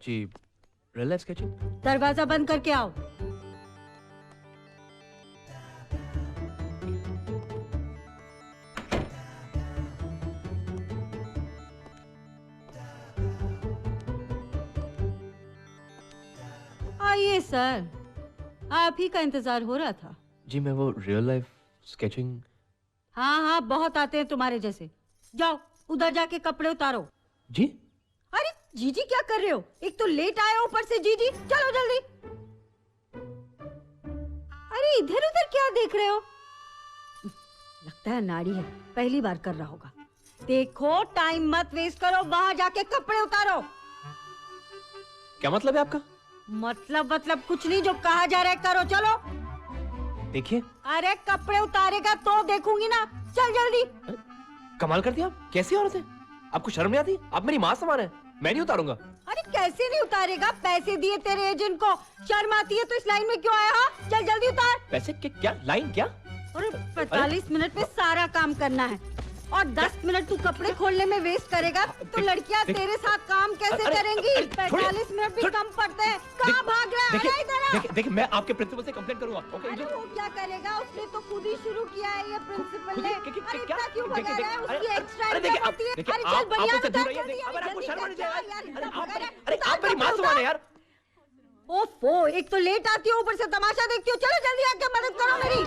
जी, real life sketching. दरवाजा बंद करके आओ। आइए सर, आप ही का इंतजार हो रहा था। जी मैं वो रियल लाइफ स्केचिंग। हाँ हाँ, बहुत आते हैं तुम्हारे जैसे। जाओ उधर जाके कपड़े उतारो। जी अरे जीजी क्या कर रहे हो? एक तो लेट आए हो, ऊपर से जीजी। चलो जल्दी। अरे इधर उधर क्या देख रहे हो? लगता है नाड़ी है, पहली बार कर रहा होगा। देखो टाइम मत वेस्ट करो, वहां जाके कपड़े उतारो। क्या मतलब है आपका? मतलब कुछ नहीं, जो कहा जा रहा है करो। चलो देखिए। अरे कपड़े उतारेगा तो देखूंगी ना। चल जल्दी। कमाल कर दिया आप। कैसी औरत है? आपको शर्म नहीं आती? आप मेरी माँ समान है, मैं नहीं उतारूंगा। अरे कैसे नहीं उतारेगा? पैसे दिए तेरे एजेंट को, शर्म आती है तो इस लाइन में क्यों आया? हाँ चल जल्दी उतार। पैसे क्या लाइन क्या? अरे 45 मिनट में सारा काम करना है और 10 मिनट तू कपड़े खोलने में वेस्ट करेगा तो लड़कियां तेरे साथ काम कैसे करेंगी? 45 मिनट भी कम पड़ते हैं। कहाँ भाग रहा है? देखिए मैं आपके प्रिंसिपल से कंप्लेंट करूंगा। ओके अरे वो क्या करेगा? उसने तो खुद ही शुरू किया है ये प्रिंसिपल ने। क्या इतना क्यों भगा रहा है? उसकी एक्स्ट्रा अरे देखिए आप मुझसे दूर रहिए। अरे आपको शर्म नहीं आती? अरे आप मेरी माँ समान है यार। ओफो, एक तो लेट आती हो, ऊपर से तमाशा देखती हो। चलो जल्दी आके मदद करो मेरी।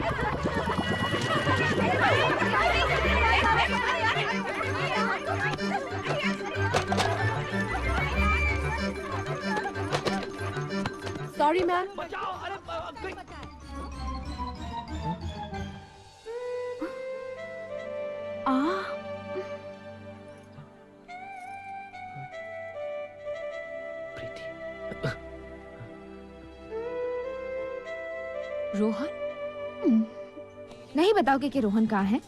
Sorry ma'am. बचाओ। अरे रोहन? नहीं बताओगे कि रोहन कहाँ है?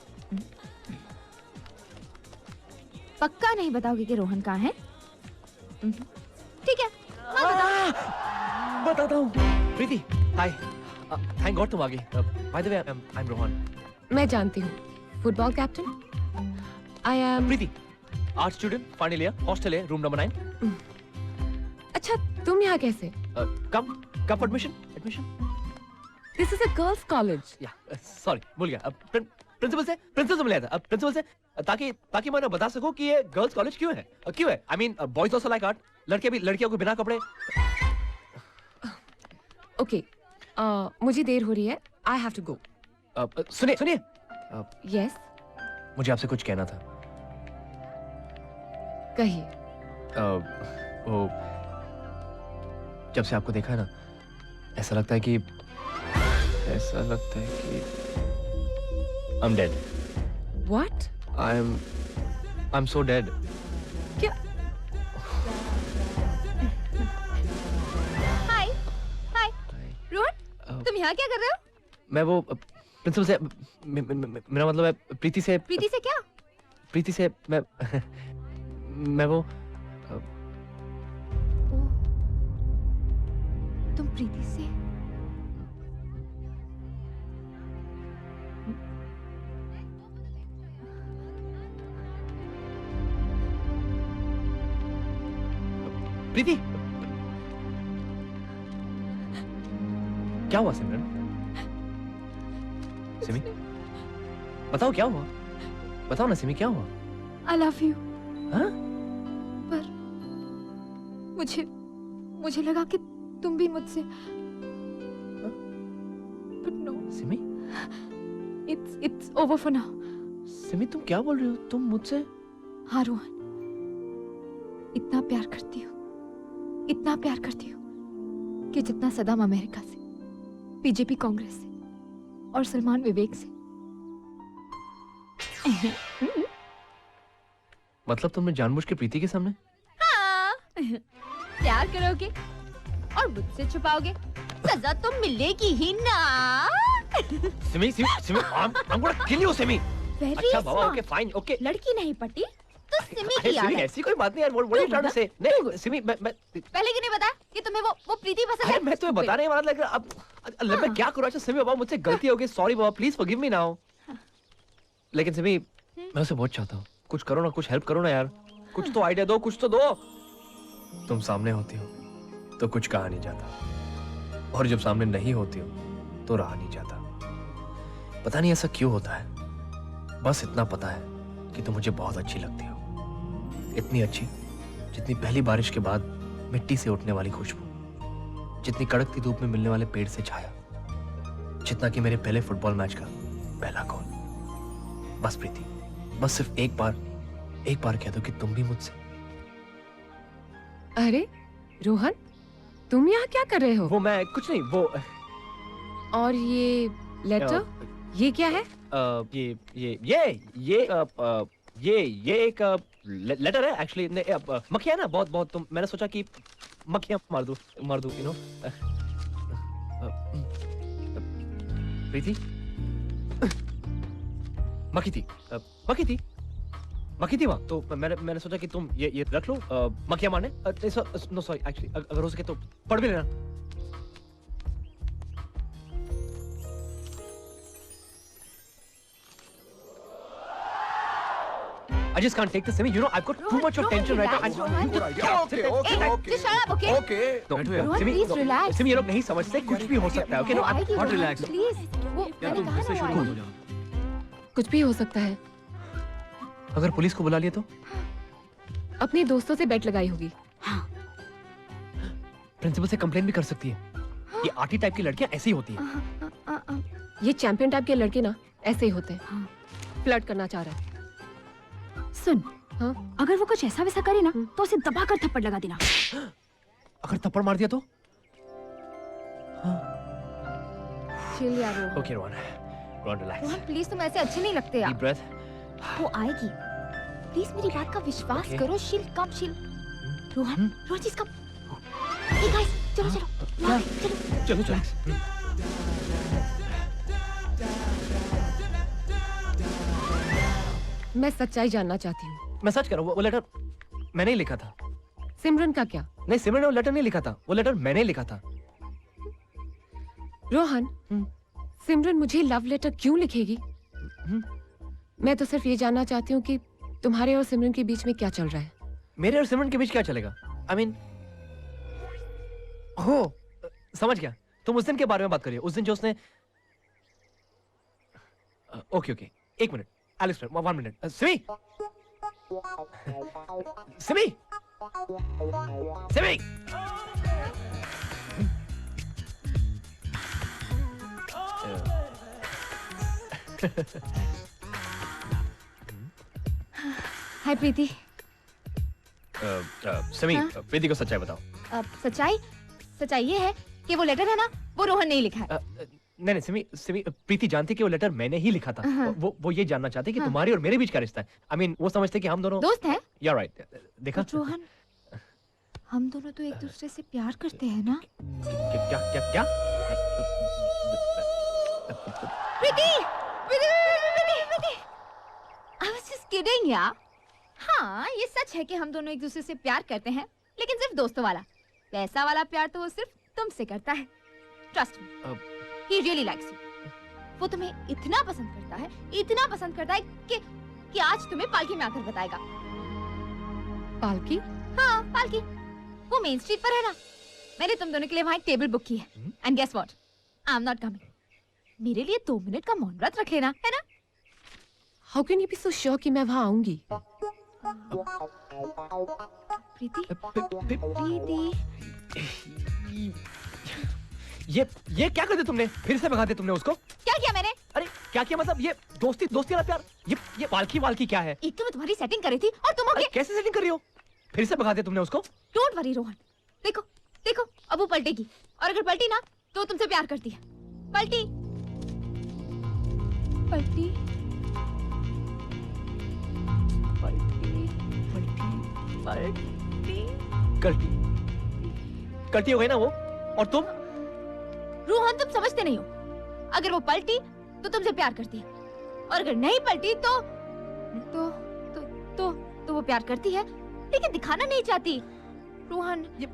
पक्का नहीं बताओगे कि रोहन कहाँ है? ठीक है, बताता हूँ। प्रीति, हाय। थैंक गॉड तुम आ गई। By the way I am Rohan. मैं जानती हूँ। Football captain. I am Preeti, art student, final year, hostel है, रूम नंबर 9। अच्छा, तुम यहाँ कैसे? कब admission. This is a girls college. या सॉरी भूल गया। प्रिंसिपल से मिला था। प्रिंसिपल से ताकि मैं बता सकूं कि ये गर्ल्स कॉलेज क्यों है। I mean boys also like art. लड़के भी लड़कियों को बिना कपड़े। ओके, मुझे देर हो रही है। I have to go. सुनिए। यस, मुझे आपसे कुछ कहना था। कहिए। वो जब से आपको देखा है ना, ऐसा लगता है कि I'm dead. What? I'm so dead. क्या? हाय रोहन, तुम यहाँ क्या कर रहे हो? मैं वो प्रिंसिपल से मेरा मतलब है प्रीति से क्या? प्रीति से मैं वो तुम प्रीति से? प्रीति, क्या हुआ सिमरन? सिमी, बताओ क्या हुआ? बताओ ना सिमी, क्या हुआ? I love you. हाँ? पर मुझे लगा कि तुम भी मुझसे। But no. Simi? It's over for now. Simi तुम क्या बोल रही हो? तुम मुझसे? हाँ रोहन, इतना प्यार करती हूँ कि जितना सदाम अमेरिका से, बीजेपी कांग्रेस से और सलमान विवेक से। मतलब तुमने जानबूझ के प्रीति के सामने? हाँ, प्यार करोगे और मुझसे छुपाओगे, सजा तो मिलेगी ही ना। Simi, I'm gonna kill you, Simi. अच्छा बाबा, ओके फाइन, ओके। लड़की नहीं पटी तो सिमी की सिमी ऐसी कोई बात नहीं यार। What are you trying to say? नहीं सिमी, मैं पहले क्यों नहीं बताया कि तुम्हें वो प्रीति पसंद है? अरे मैं तुम्हें बता नहीं वाला, लेकिन अब मैं क्या करूँ? अच्छा सिमी बाबा, मुझसे गलती हो गई, sorry Baba, please forgive me now. लेकिन सिमी, मैं उसे बहुत चाहता हूँ। कुछ करो ना, कुछ हेल्प करो ना यार। कुछ तो आइडिया दो, कुछ तो दो। तुम सामने होती हो तो कुछ कहा नहीं जाता, और जब सामने नहीं होती हो तो रहा नहीं जाता। पता नहीं ऐसा क्यों होता है, बस इतना पता है कि तुम मुझे बहुत अच्छी लगती हो। इतनी अच्छी जितनी पहली बारिश के बाद मिट्टी से उठने वाली खुशबू, जितनी कड़कती धूप में मिलने वाले पेड़ से छाया, जितना कि मेरे पहले फुटबॉल मैच का पहला गोल। बस प्रीति, बस सिर्फ एक बार कह दो कि तुम भी मुझसे। अरे रोहन, तुम यहाँ क्या कर रहे हो? वो मैं कुछ नहीं, वो और ये लेटर, ये क्या है? ये एक लेटर है एक्चुअली। मक्खियाँ ना बहुत, तो मैंने सोचा कि मक्खियाँ मार दूं, यू नो। प्रीति, मक्खी थी वहाँ, तो मैंने सोचा कि तुम ये रख लो मक्खियाँ मारने। नो सॉरी, एक्चुअली अगर हो सके तो पढ़ भी लेना। I just can't take this, Simi. You know, I've got too much of tension right now. Okay. Just shut up, okay? Okay. Rohan, please relax. Simi, ये लोग नहीं समझते, कुछ भी हो सकता है, okay? No, आएगी, not रोहन, relax. Please. वो या मैंने तुम कहा इससे ना शुरू वो हो आएगी। जाओ। कुछ भी हो सकता है। अगर पुलिस को बुला लिया तो? अपने दोस्तों से बेट लगाई होगी। प्रिंसिपल से कंप्लेन भी कर सकती है। ये आर्टी टाइप की लड़कियां ऐसी ही होती हैं। ये चैंपियन टाइप के लड़के ना ऐसे ही होते हैं। फ्लर्ट करना चाह रहा है। सुन, हाँ? अगर वो कुछ ऐसा वैसा करे ना तो उसे दबा कर थप्पड़ लगा देना। अगर थप्पड़ मार दिया तो? Chill यार Rohan. Okay, Rohan, relax. Rohan please, तुम ऐसे अच्छे नहीं लगते यार। Deep breath. वो आएगी, प्लीज मेरी बात का विश्वास Okay. करो। शील कम शील। रोहन, रोहन जी इसका। Hey guys, चलो वहाँ पे, चलो। चलो। मैं सच्चाई जानना चाहती हूँ। मैं सच कह रहा हूँ, वो लेटर मैंने ही लिखा था। सिमरन का क्या? नहीं, सिमरन ने वो लेटर नहीं लिखा था, वो लेटर मैंने ही लिखा था। रोहन, सिमरन मुझे लव लेटर क्यों लिखेगी? मैं तो सिर्फ ये जानना चाहती हूँ कि तुम्हारे और सिमरन के बीच में क्या चल रहा है। मेरे और सिमरन के बीच क्या चलेगा? I mean, हो समझ गया। तुम उस दिन के बारे में बात करिए, उस दिन जो उसने। ओके, एक मिनट, एलेक्स, 1 मिनट। सिमी, हाय प्रीति। सिमी, हाँ? प्रीति को सच्चाई बताओ। सच्चाई ये है कि वो लेटर है ना, वो रोहन ने ही लिखा है। नहीं, सिमी, प्रीति जानती कि वो लेटर मैंने ही लिखा था। हाँ। वो ये जानना चाहते कि हाँ। तुम्हारी और मेरे बीच क्या रिश्ता है। I mean, वो समझते कि हम दोनों दोस्त हैं। You're right. देखा? बट रोहन, हम दोनों तो एक दूसरे से प्यार करते हैं ना। क्या? प्रीति, I was just kidding यार। हाँ, ये सच है कि हम दोनों एक दूसरे से प्यार करते हैं, लेकिन सिर्फ दोस्तों वाला। वैसा वाला प्यार तो वो सिर्फ तुमसे करता है। Trust me, he really likes you. वो तुम्हें इतना पसंद करता है कि आज तुम्हें पालकी में आकर बताएगा। पालकी? हाँ, पालकी। वो मेन स्ट्रीट पर है ना। मैंने तुम दोनों के लिए वहाँ एक टेबल बुक की है। And guess what? I am not coming. मेरे लिए 2 मिनट का मौन व्रत रख लेना, है ना? How can you be so sure कि मैं वहाँ आऊंगी? प्रीति, ये क्या कर दिया तुमने? फिर से भगा दिया तुमने उसको? क्या किया मैंने? अरे क्या किया मतलब? ये दोस्ती वाला प्यार, ये पालकी क्या है? एक तो मैं तुम्हारी सेटिंग कर रही थी और तुम हो अरे गए। कैसे सेटिंग कर रही हो? फिर से भगा दिया तुमने उसको? Don't worry Rohan. देखो अब वो पलटेगी, और अगर पलटी ना तो वो तुमसे प्यार करती है। पलटी कल्टी हो गई ना वो। और तुम? रोहन, तुम समझते नहीं हो। अगर वो पलटी तो तुमसे प्यार करती है, और अगर नहीं पलटी तो वो प्यार करती है लेकिन दिखाना नहीं चाहती। रोहन, ये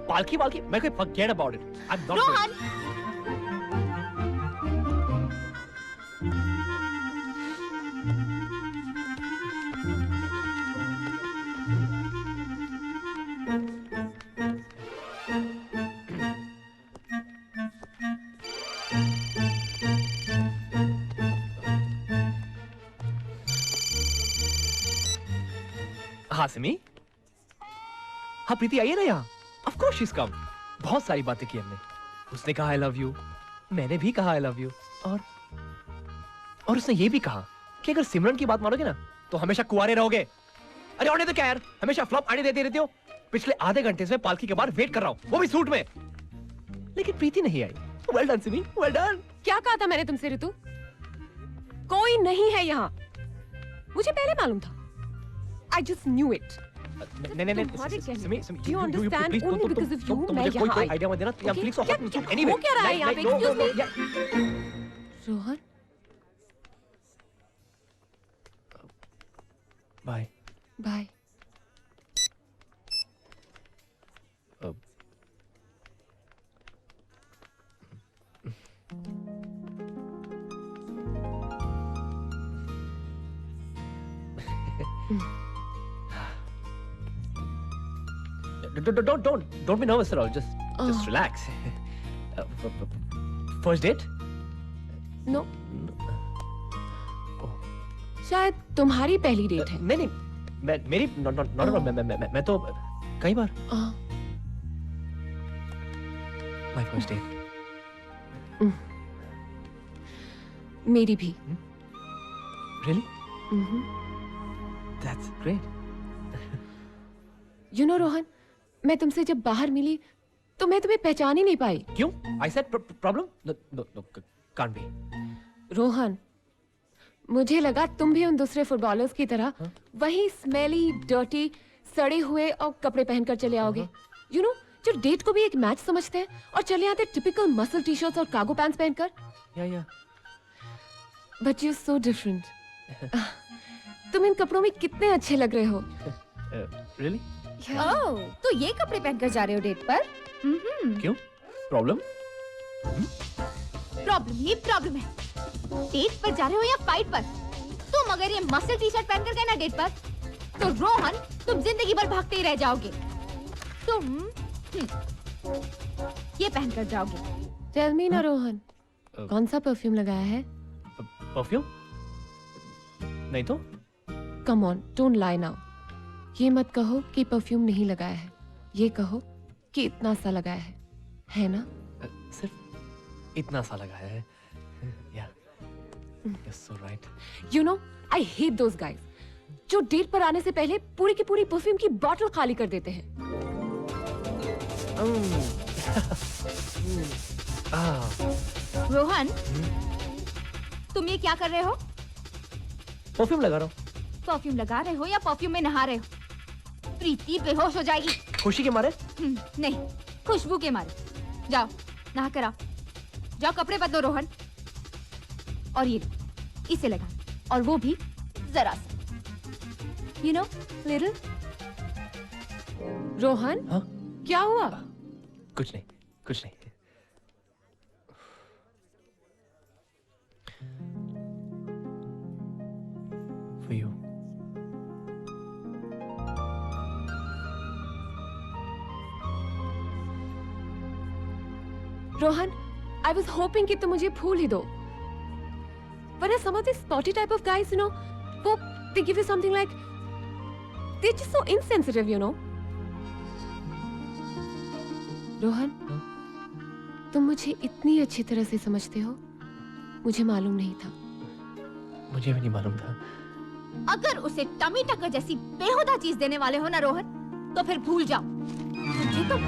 पालकी मैं कोई forget about it. I am not. Rohan, हाँ सिमी, हाँ प्रीति आई है ना यहाँ। Of course she is come. बहुत सारी बातें की हमने। उसने कहा आई लव यू, मैंने भी कहा आई लव यू, और उसने ये भी कहा कि अगर सिमरन की बात मानोगे ना तो हमेशा कुंवारे रहोगे। अरे और नहीं तो क्या यार, हमेशा फ्लॉप आने देती रहती हो। पिछले आधे घंटे से पालकी के बाहर वेट कर रहा हूँ, वो भी सूट में, लेकिन प्रीति नहीं आई। Well done Simi, well done. क्या कहा था मैंने तुमसे ऋतु? कोई नहीं है यहाँ, मुझे पहले मालूम था। I just knew it. नहीं तुम्हारे कहने सिमी, पे। Do you understand? Only because of you, मैं मुझे कोई यहाँ आई। आइडिया मत देना। Okay? प्लीज सो क्या- हॉट क्या- एनीवे। हो क्या रहा है यहाँ पे? Excuse me? Rohan, bye. Bye. Don't be nervous at all. Just relax. First date? No, शायद तुम्हारी पहली डेट है। नहीं, मेरी मैं तो कई बार। My first date. मेरी भी। Really? That's great. You know Rohan, मैं तुमसे जब बाहर मिली तो मैं तुम्हें पहचान ही नहीं पाई। क्यों? I said problem? No, can't be. Rohan, मुझे लगा तुम भी उन दूसरे फुटबॉलर्स की तरह वही स्मेली, डर्टी, सड़े हुए और कपड़े पहनकर चले आओगे। यू नो, जो डेट को भी एक मैच समझते हैं और चले आते टिपिकल मसल टी शर्ट्स और कार्गो पैंट्स पहनकर। Yeah. But you so different. तुम इन कपड़ों में कितने अच्छे लग रहे हो। Really? ओह, तो ये कपड़े पहनकर जा रहे हो डेट पर? क्यों? Problem? प्रॉब्लम ही प्रॉब्लम है। डेट पर जा रहे हो या फाइट पर? तुम अगर ये मसल टी शर्ट पहनकर गए ना डेट पर, तो रोहन तुम जिंदगी भर भागते ही रह जाओगे। तुम ये पहनकर जाओगे। टेल मी ना रोहन, कौन सा परफ्यूम लगाया है? Perfume? नहीं तो? Come on, don't lie now. ये मत कहो कि परफ्यूम नहीं लगाया है, ये कहो कि इतना सा लगाया है ना? सिर्फ इतना सा लगाया है। Yeah. You're so right. You know, I hate those guys जो डेट पर आने से पहले पूरी की पूरी परफ्यूम की बॉटल खाली कर देते हैं। रोहन, तुम ये क्या कर रहे हो? परफ्यूम लगा रहा हूँ। परफ्यूम लगा रहे हो या परफ्यूम में नहा रहे हो? प्रीति बेहोश हो जाएगी। खुशी के मारे? नहीं, खुशबू के मारे। जाओ नहा कर आओ। जाओ कपड़े बदलो रोहन। और ये इसे लगा, और वो भी जरा सा। You know, little. रोहन, हाँ? क्या हुआ? कुछ नहीं। For you. Rohan, I was hoping कि तुम मुझे भूल ही दो। वरना some of these spotty type of guys, you know, वो they give you something like, they're just so insensitive, you know. Rohan, तुम मुझे इतनी अच्छी तरह से समझते हो, मुझे मालूम नहीं था। मुझे भी नहीं मालूम था। अगर उसे टमी टक्कर जैसी बेहुदा चीज देने वाले हो ना रोहन, तो फिर भूल जाओ। समझे तुम?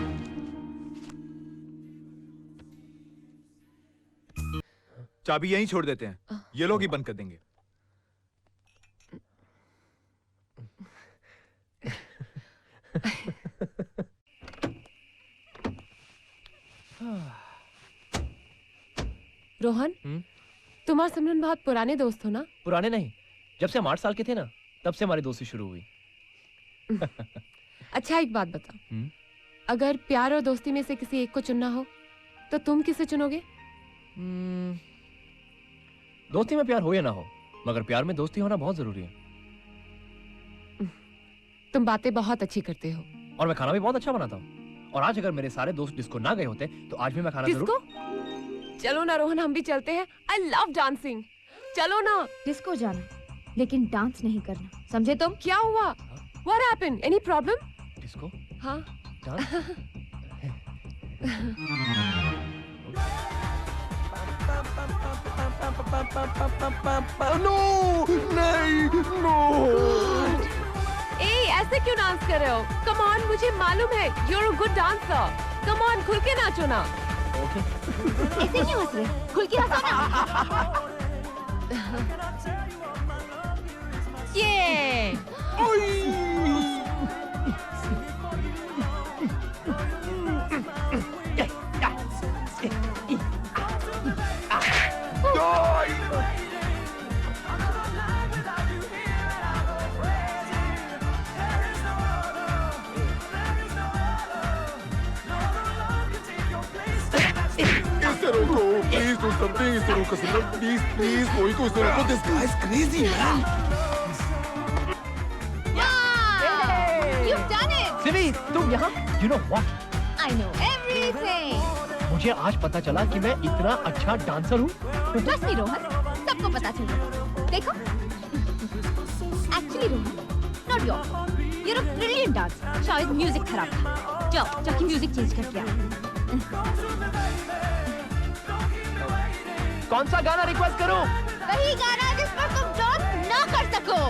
चाबी यहीं छोड़ देते हैं, ये लोग ही बंद कर देंगे। रोहन, तुम और सिमरन बहुत पुराने दोस्त हो ना? पुराने नहीं, जब से हम 8 साल के थे ना, तब से हमारी दोस्ती शुरू हुई। अच्छा एक बात बताओ, अगर प्यार और दोस्ती में से किसी एक को चुनना हो तो तुम किसे चुनोगे? दोस्ती में प्यार हो या ना हो, मगर प्यार में दोस्ती होना बहुत जरूरी है। तुम बातें बहुत अच्छी करते हो। और मैं खाना भी बहुत अच्छा बनाता हूँ। और आज अगर मेरे सारे दोस्त डिस्को ना गए होते तो आज भी मैं खाना डिस्को? चलो ना रोहन, हम भी चलते हैं। I love dancing. चलो ना। डिस्को जाना, लेकिन डांस नहीं करना। समझे तुम? क्या हुआ? What happened? Any problem? Disco हाँ. डांस नो नहीं नो ए, ऐसे क्यों डांस कर रहे हो? Come on, मुझे मालूम है. You're a good dancer. Come on, खुल के नाचो ना. ओके ऐसे क्यों हंस रहे? खुल के हंसो ना. ये इससे रोको प्लीज डू समथिंग इससे रोको सिमरन प्लीज प्लीज कोई तो इससे रोको this guys crazy man You've done it. Simi तुम यहाँ you know what I know everything. मुझे आज पता चला कि मैं इतना अच्छा डांसर हूँ Trust me, रोहन. सबको पता चल गया. देखो. Actually, Rohan, not your fault. You're a brilliant dancer. शायद म्यूजिक खराब था. जाओ, जाके म्यूजिक चेंज करके आओ. कौन सा गाना रिक्वेस्ट करूँ वही गाना जिस पर तुम डांस ना कर सको.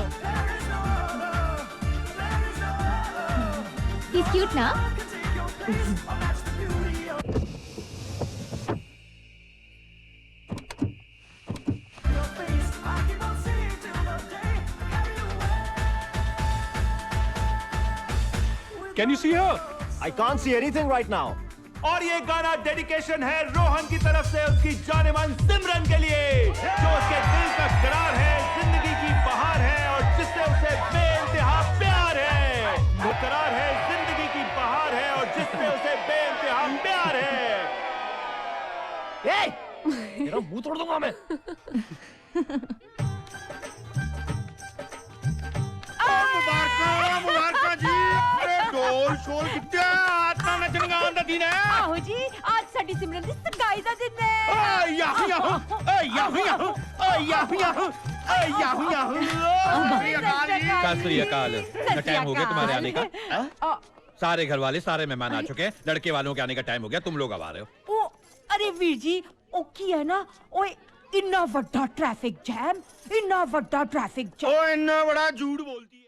He's cute ना? Can you see her? I can't see anything right now. और ये गाना डेडिकेशन है रोहन की तरफ से उसकी जानेमान सिमरन के लिए जो उसके दिल का करार है, जिंदगी की बहार है और जिससे उसे बेइंतहा प्यार है. वो करार है, जिंदगी की बहार है और जिससे उसे बेइंतहा प्यार है. तेरा मुंह तोड़ दूंगा मैं मुबारक जी. ढोल शोल कितना आत्मा नचन गा दिन है. आहो जी, आज साडी सिमरन दी सगाई दा दिन है. Yahoo Yahoo Yahoo Yahoo Yahoo Yahoo Yahoo Yahoo. सत श्री अकाल. टाइम हो गया तुम्हारे आने का. सारे घर वाले सारे मेहमान आ चुके हैं. लड़के वालों के आने का टाइम हो गया. तुम लोग अब आ रहे हो. ओ अरे वीर जी, ओ की है ना, ओए इन्ना वड्डा ट्रैफिक जैम. ओ इन्ना बड़ा झूठ बोलती है.